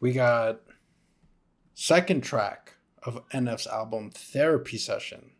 We got second track of NF's album, Therapy Session.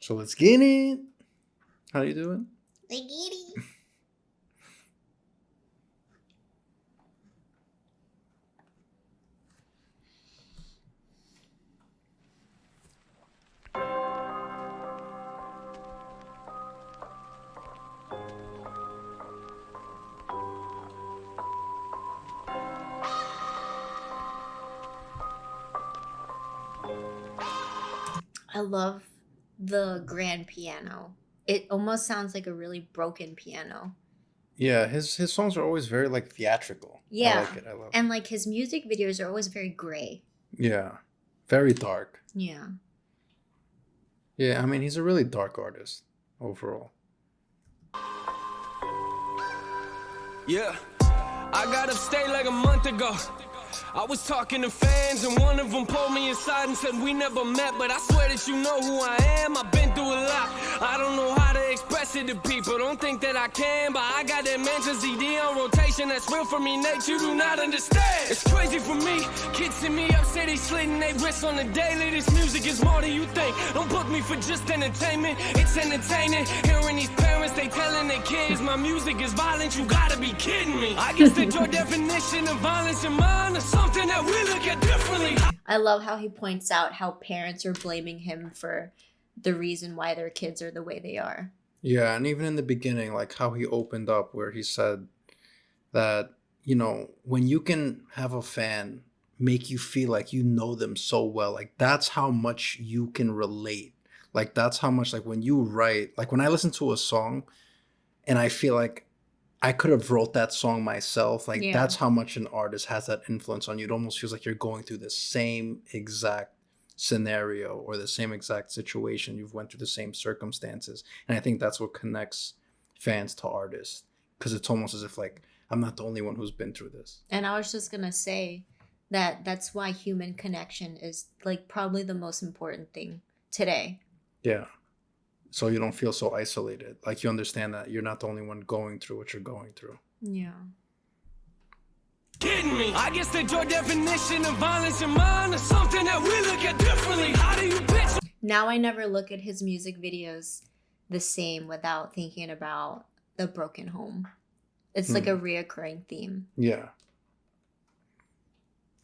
So let's get it. How you doing? I get it. I love the grand piano. It almost sounds like a really broken piano. Yeah, his songs are always very like theatrical. Yeah. I like it. I love it. And like his music videos are always very gray. Yeah. Very dark. Yeah. Yeah, I mean, he's a really dark artist overall. Yeah, I got upstate like a month ago. I was talking to fans and one of them pulled me aside and said we never met, but I swear that you know who I am. I've been through a lot. I don't know how to express it to people. Don't think that I can, but I got that Mansion CD on rotation. That's real for me, Nate. You do not understand. It's crazy for me. Kids see me up, say they slitting their wrists on the daily. This music is more than you think. Don't book me for just entertainment. It's entertaining. Hearing these parents, they telling their kids my music is violent. You gotta be kidding me. I guess that your definition of violence in mine is something that we look at differently. I love how he points out how parents are blaming him for the reason why their kids are the way they are. Yeah, and even in the beginning, like how he opened up where he said that, you know, when you can have a fan make you feel like you know them so well, like that's how much you can relate. Like that's how much, like when you write, like when I listen to a song and I feel like I could have wrote that song myself, like that's how much an artist has that influence on you. It almost feels like you're going through the same exact scenario or the same exact situation. You've went through the same circumstances, and I think that's what connects fans to artists, because it's almost as if like I'm not the only one who's been through this. And I was just gonna say that that's why human connection is like probably the most important thing today. Yeah, so you don't feel so isolated, like you understand that you're not the only one going through what you're going through. Yeah. Kidding me. I guess that your definition of violence in mine is something that we look at differently. How do you bitch? Now I never look at his music videos the same without thinking about the broken home. It's like a reoccurring theme. Yeah.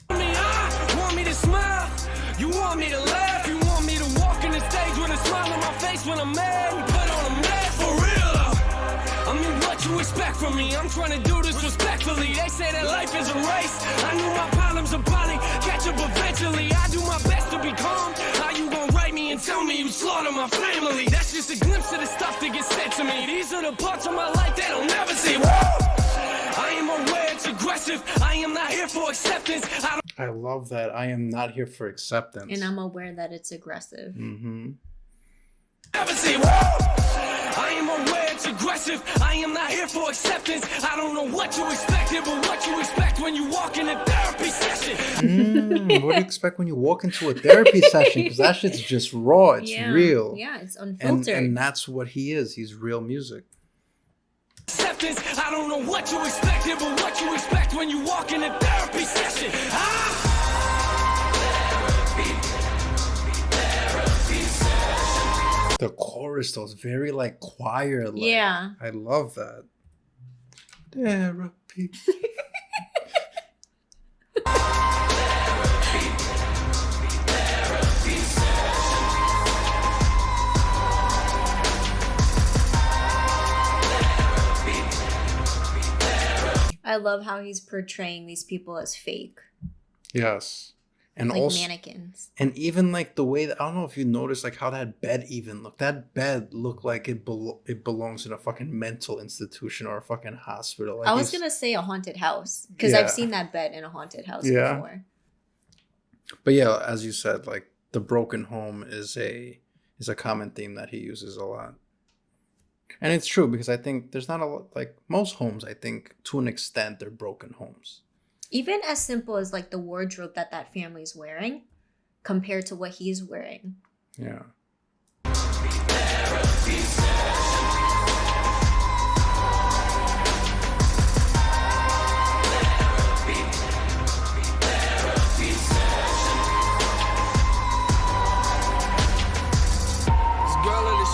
Want me to smile? You want me to laugh? You want me to walk in the stage with a smile on my face when I'm mad and put on a mask? For real though. I mean, what you expect from me? I'm trying to do this respectfully. They say that life is a race. I knew my problems would probably catch up eventually. I do my best to be calm. How you gonna write me and tell me you slaughter my family? That's just a glimpse of the stuff that gets said to me. These are the parts of my life that I'll never see. Woo! I am aware it's aggressive. I am not here for acceptance. I love that. I am not here for acceptance. And I'm aware that it's aggressive. Mm-hmm. Never say woo! I am aware it's aggressive. I am not here for acceptance. I don't know what you expected, but what you expect when you walk in a therapy session. What do you expect when you walk into a therapy session? Because that shit's just raw. It's real. Yeah, it's unfiltered. And that's what he is. He's real music. Acceptance. I don't know what you expected, but what you expect when you walk in a therapy session. The chorus though is very like choir like. Yeah. I love that. Therapy. I love how he's portraying these people as fake. Yes. And like also mannequins. And even like the way that, I don't know if you noticed like how that bed even looked. That bed looked like it belongs in a fucking mental institution or a fucking hospital. Like I was gonna say a haunted house because I've seen that bed in a haunted house before. But yeah, as you said, like the broken home is a common theme that he uses a lot. And it's true because I think there's not a lot, like most homes, I think to an extent they're broken homes. Even as simple as like the wardrobe that family's wearing compared to what he's wearing. Yeah.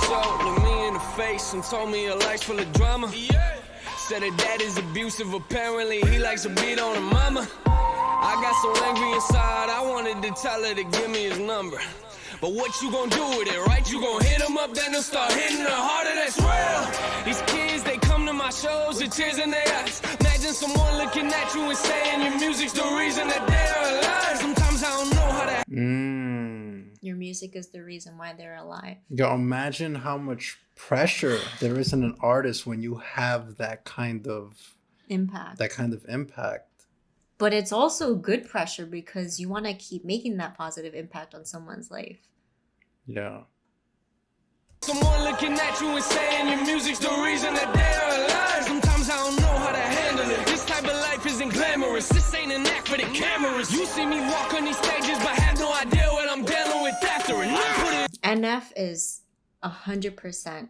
soul, looked me in the face and told me a life's full of drama. Said her dad is abusive, apparently he likes to beat on her mama. I got so angry inside, I wanted to tell her to give me his number. But what you gonna do with it, right? You gonna hit him up, then they'll start hitting her harder, that's real. These kids, they come to my shows with tears in their eyes. Imagine someone looking at you and saying your music's the reason that they're alive. Sometimes I don't know how to... Your music is the reason why they're alive. Yo, imagine how much pressure there is in an artist when you have that kind of impact. But it's also good pressure because you want to keep making that positive impact on someone's life. Yeah. Someone looking at you and saying your music's the reason that they're alive. Sometimes I don't know how to handle it. This type of life isn't glamorous. This ain't an act for the cameras. You see me walk on these stages but have no idea what I'm dealing with after it. NF is 100%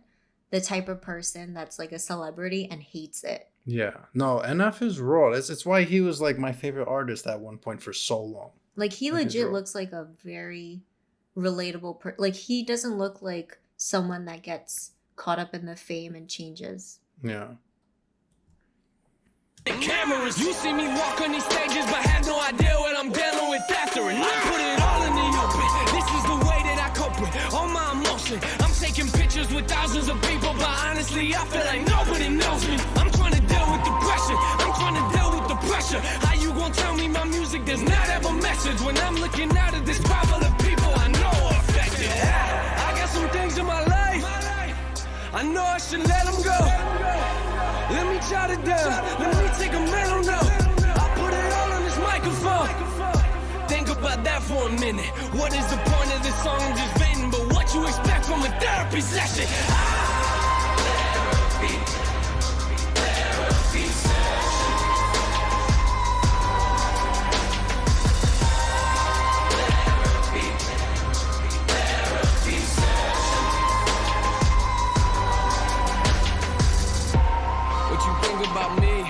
the type of person that's like a celebrity and hates it. Yeah. No, NF is raw. It's why he was like my favorite artist at one point for so long. Like he legit looks like a very relatable like he doesn't look like someone that gets caught up in the fame and changes. Yeah. Cameras, you see me walk on these stages but have no idea what I'm dealing with after it. I put it all in the open. This is the way that I cope with all my emotion. I'm taking pictures with thousands of people, but honestly I feel like nobody knows me. I'm trying to deal with the pressure. I'm trying to deal with the pressure. How you gonna tell me my music does not have a message when I'm looking out at this crowd full of people I know are affected? I got some things in my life I know I should let them go. Let me jot it down. Let me take a mental note. I'll put it all on this microphone. Think about that for a minute. What is the point of this song I'm just venting? But what you expect from a therapy session? Therapy session. About me,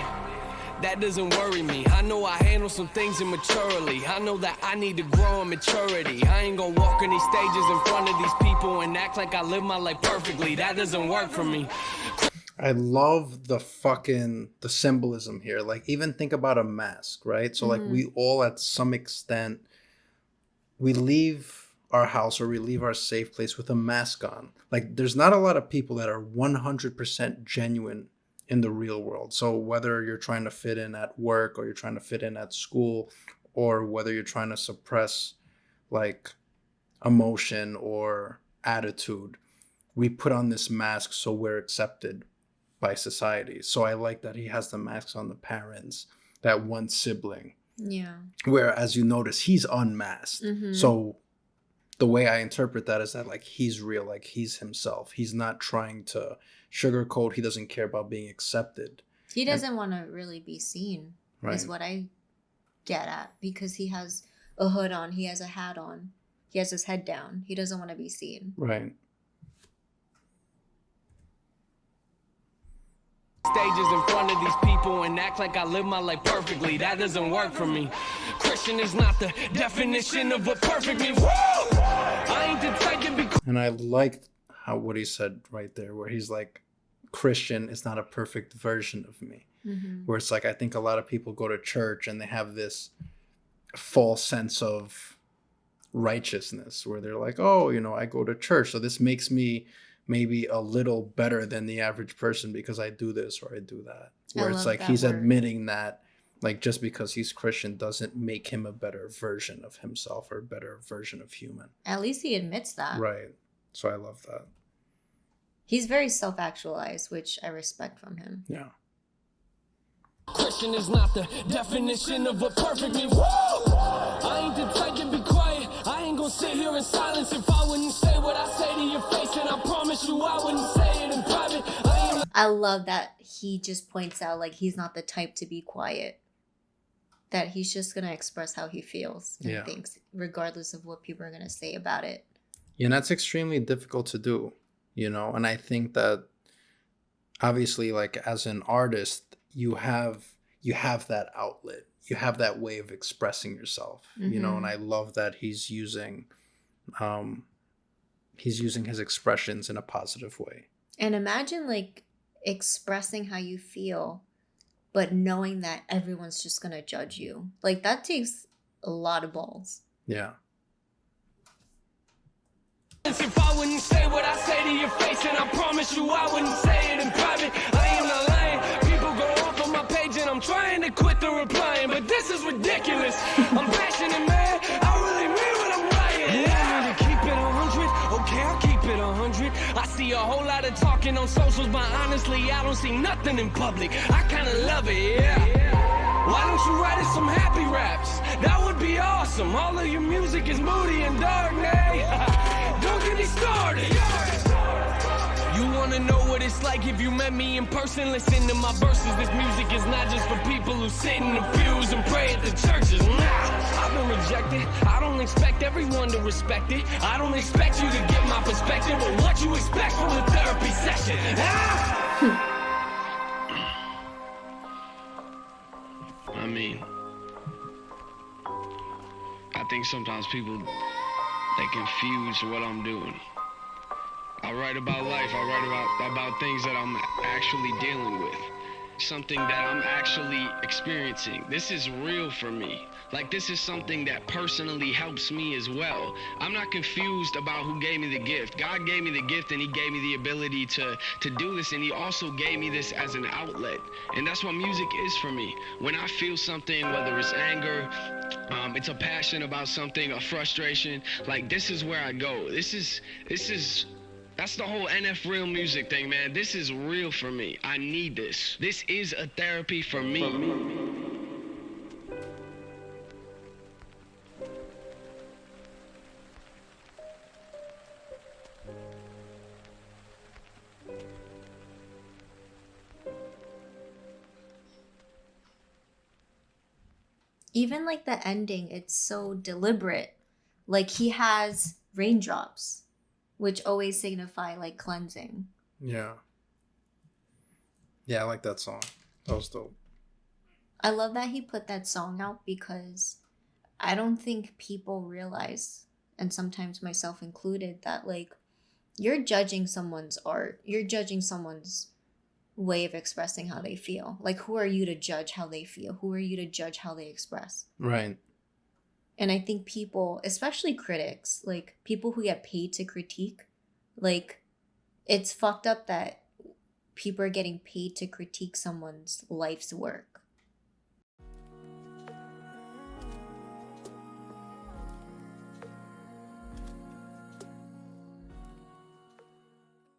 that doesn't worry me. I know I handle some things immaturely. I know that I need to grow in maturity. I ain't gonna walk on these stages in front of these people and act like I live my life perfectly. That doesn't work for me. I love the symbolism here. Like, even think about a mask, right? So like we all at some extent, we leave our house or we leave our safe place with a mask on. Like, there's not a lot of people that are 100% genuine in the real world. So whether you're trying to fit in at work or you're trying to fit in at school, or whether you're trying to suppress like emotion or attitude, we put on this mask so we're accepted by society. So I like that he has the masks on the parents, that one sibling. Yeah. Where, as you notice, he's unmasked. So the way I interpret that is that like he's real, like he's himself. He's not trying to sugarcoat. He doesn't care about being accepted. He doesn't want to really be seen, right, is what I get at, because he has a hood on, he has a hat on, he has his head down. He doesn't want to be seen. Right. Stages in front of these people and act like I live my life perfectly. That doesn't work for me. Christian is not the definition of what perfect means. I ain't the type to be. And I liked what he said right there, where he's like, Christian is not a perfect version of me. Where it's like, I think a lot of people go to church and they have this false sense of righteousness where they're like, oh, you know, I go to church, so this makes me maybe a little better than the average person because I do this or I do that. Where it's like he's admitting that like just because he's Christian doesn't make him a better version of himself or a better version of human. At least he admits that. Right. So I love that. He's very self-actualized, which I respect from him. Yeah. Christian is not the definition of what perfect means. I ain't the type to be quiet. I ain't gonna sit here in silence if I wouldn't say what I say to your face, and I promise you I wouldn't say it in private. I love that he just points out like he's not the type to be quiet. That he's just gonna express how he feels and thinks, regardless of what people are gonna say about it. Yeah, and that's extremely difficult to do, you know. And I think that obviously, like as an artist, you have that outlet, you have that way of expressing yourself, you know. And I love that he's using he's using his expressions in a positive way. And imagine like expressing how you feel, but knowing that everyone's just gonna judge you. Like that takes a lot of balls. Yeah. If I wouldn't say what I say to your face, and I promise you I wouldn't say it in private, I am not lying. People go off on my page and I'm trying to quit the replying, but this is ridiculous. I'm passionate, man. I really mean what I'm writing. You want me to keep it 100? Okay, I'll keep it 100. I see a whole lot of talking on socials, but honestly, I don't see nothing in public. I kinda love it, yeah. Why don't you write us some happy raps? That would be awesome. All of your music is moody and dark, man. Don't get me started. You wanna know what it's like if you met me in person? Listen to my verses. This music is not just for people who sit in the pews and pray at the churches. Nah, I've been rejected. I don't expect everyone to respect it. I don't expect you to get my perspective, but what you expect from a therapy session? I mean, I think sometimes people, they confuse what I'm doing. I write about life. I write about things that I'm actually dealing with. Something that I'm actually experiencing. This is real for me. Like, this is something that personally helps me as well. I'm not confused about who gave me the gift. God gave me the gift, and he gave me the ability to do this, and he also gave me this as an outlet. And that's what music is for me. When I feel something, whether it's anger, it's a passion about something, a frustration, like, this is where I go. That's the whole NF Real music thing, man. This is real for me. I need this. This is a therapy for me. Even like the ending, it's so deliberate. Like he has raindrops, which always signify like cleansing. Yeah. Yeah, I like that song. That was dope. I love that he put that song out because I don't think people realize, and sometimes myself included, that like you're judging someone's art. You're judging someone's way of expressing how they feel. Like, who are you to judge how they feel? Who are you to judge how they express? Right. And I think people, especially critics, like people who get paid to critique, like it's fucked up that people are getting paid to critique someone's life's work.